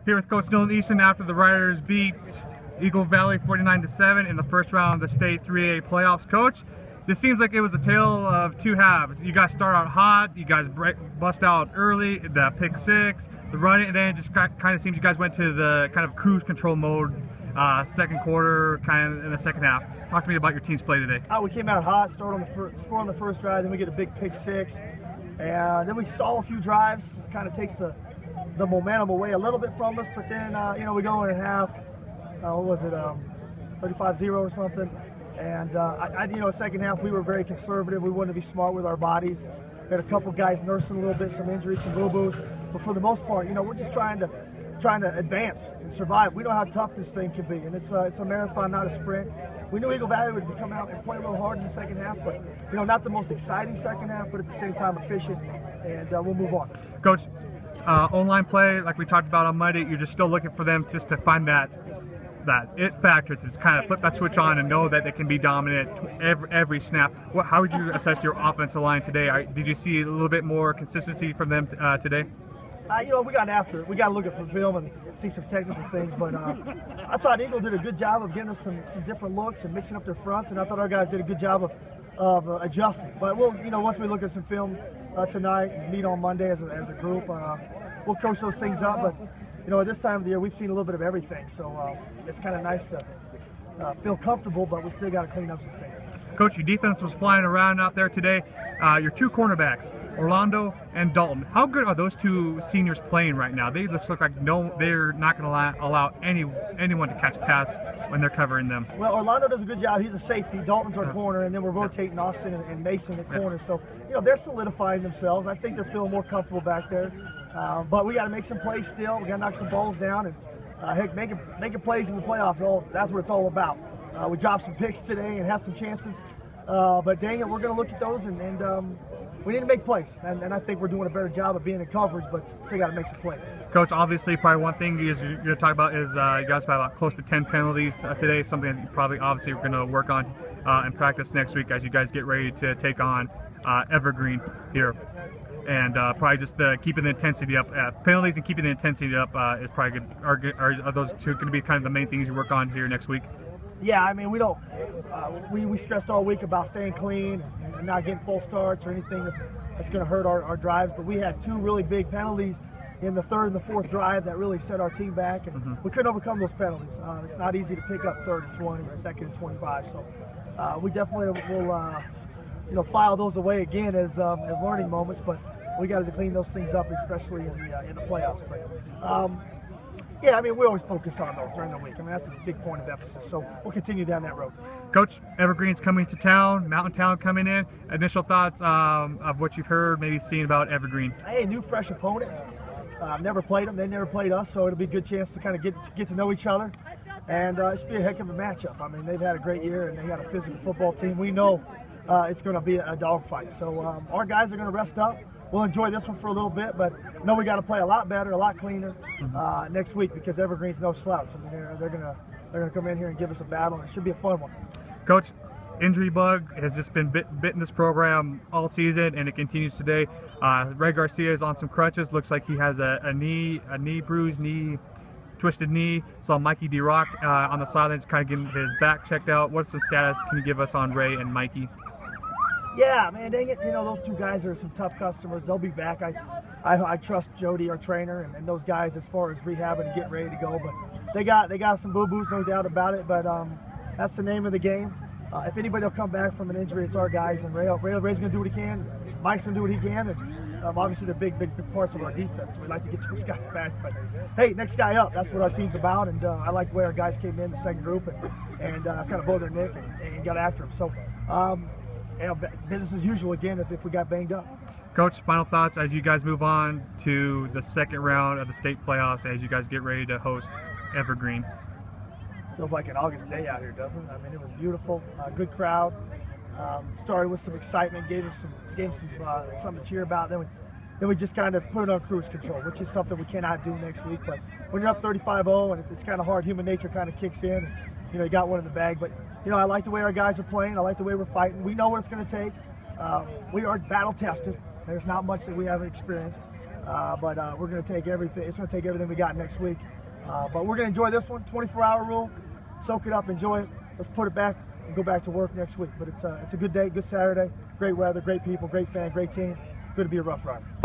Here with Coach Noland Eastin after the Riders beat Eagle Valley 49-7 in the first round of the state 3A playoffs. Coach, this seems like it was a tale of two halves. You guys start out hot, you guys bust out early, the pick six, the running, and then it just kind of seems you guys went to the kind of cruise control mode second quarter, kind of in the second half. Talk to me about your team's play today. We came out hot, score on the first drive, then we get a big pick six, and then we stall a few drives. It kind of takes the momentum away a little bit from us, but then we go in at half. What was it, 35-0 or something? And second half we were very conservative. We wanted to be smart with our bodies. We had a couple guys nursing a little bit, some injuries, some boo-boos, but for the most part, we're just trying to advance and survive. We know how tough this thing can be, and it's a marathon, not a sprint. We knew Eagle Valley would come out and play a little hard in the second half, but not the most exciting second half, but at the same time efficient, and we'll move on. Coach, online play, like we talked about on Monday, you're just still looking for them just to find that it factor to just kind of flip that switch on and know that they can be dominant every snap. How would you assess your offensive line today? Did you see a little bit more consistency from them today? We got after it. We got to look at some film and see some technical things, but I thought Eagle did a good job of getting us some different looks and mixing up their fronts, and I thought our guys did a good job of adjusting. But we'll, once we look at some film tonight and meet on Monday as a group, we'll coach those things up. But at this time of the year, we've seen a little bit of everything, so it's kind of nice to feel comfortable, but we still got to clean up some things. Coach, your defense was flying around out there today. Your two cornerbacks, Orlando and Dalton, how good are those two seniors playing right now? They just look like they're not going to allow anyone to catch pass when they're covering them. Well, Orlando does a good job. He's a safety. Dalton's our corner, and then we're rotating Austin and Mason at corner. So they're solidifying themselves. I think they're feeling more comfortable back there. But we got to make some plays still. We got to knock some balls down and heck, making plays in the playoffs. That's what it's all about. We dropped some picks today and had some chances, but dang it, we're going to look at those and we need to make plays. And I think we're doing a better job of being in coverage, but still got to make some plays. Coach, obviously, probably one thing you're going to talk about is you guys had about close to 10 penalties today. Something that you probably obviously we're going to work on and practice next week as you guys get ready to take on Evergreen here. And probably just keeping the intensity up. Penalties and keeping the intensity up is probably good. Are those two going to be kind of the main things you work on here next week? Yeah, I mean, we don't. We stressed all week about staying clean and not getting false starts or anything that's going to hurt our drives. But we had two really big penalties in the third and the fourth drive that really set our team back, and we couldn't overcome those penalties. It's not easy to pick up 3rd and 20 and 2nd and 25. So we definitely will file those away again as learning moments. But we got to clean those things up, especially in the playoffs. But yeah, I mean, we always focus on those during the week. I mean, that's a big point of emphasis. So we'll continue down that road. Coach, Evergreen's coming to town, Mountain Town coming in. Initial thoughts of what you've heard, maybe seen about Evergreen? Hey, new fresh opponent. Never played them. They never played us, so it'll be a good chance to kind of get to know each other. And it should be a heck of a matchup. I mean, they've had a great year, and they got a physical football team. We know it's going to be a dogfight. So our guys are going to rest up. We'll enjoy this one for a little bit, but we got to play a lot better, a lot cleaner next week because Evergreen's no slouch. I mean, they're gonna come in here and give us a battle, and it should be a fun one. Coach, injury bug has just been bitten this program all season, and it continues today. Ray Garcia is on some crutches. Looks like he has a knee bruise, twisted knee. Saw Mikey D-Rock on the sidelines, kind of getting his back checked out. What's the status? Can you give us on Ray and Mikey? Yeah, man, dang it. Those two guys are some tough customers. They'll be back. I trust Jody, our trainer, and those guys as far as rehabbing and getting ready to go. But they got some boo-boos, no doubt about it. But that's the name of the game. If anybody will come back from an injury, it's our guys. And Ray's going to do what he can. Mike's going to do what he can. And obviously, they're big parts of our defense. So we'd like to get those guys back. But hey, next guy up. That's what our team's about. And I like the way our guys came in the second group and kind of bowed their neck and got after them. So. Business as usual again if we got banged up. Coach, final thoughts as you guys move on to the second round of the state playoffs as you guys get ready to host Evergreen. Feels like an August day out here, doesn't it? I mean, it was beautiful, good crowd. Started with some excitement, gave him something to cheer about. Then we just kind of put it on cruise control, which is something we cannot do next week. But when you're up 35-0 and it's kind of hard, human nature kind of kicks in. And, you got one in the bag, but I like the way our guys are playing. I like the way we're fighting. We know what it's going to take. We are battle tested. There's not much that we haven't experienced, but we're going to take everything. It's going to take everything we got next week. But we're going to enjoy this one, 24-hour rule. Soak it up, enjoy it. Let's put it back and go back to work next week. But it's a good day, good Saturday, great weather, great people, great fan, great team. Good to be a Rough Rider.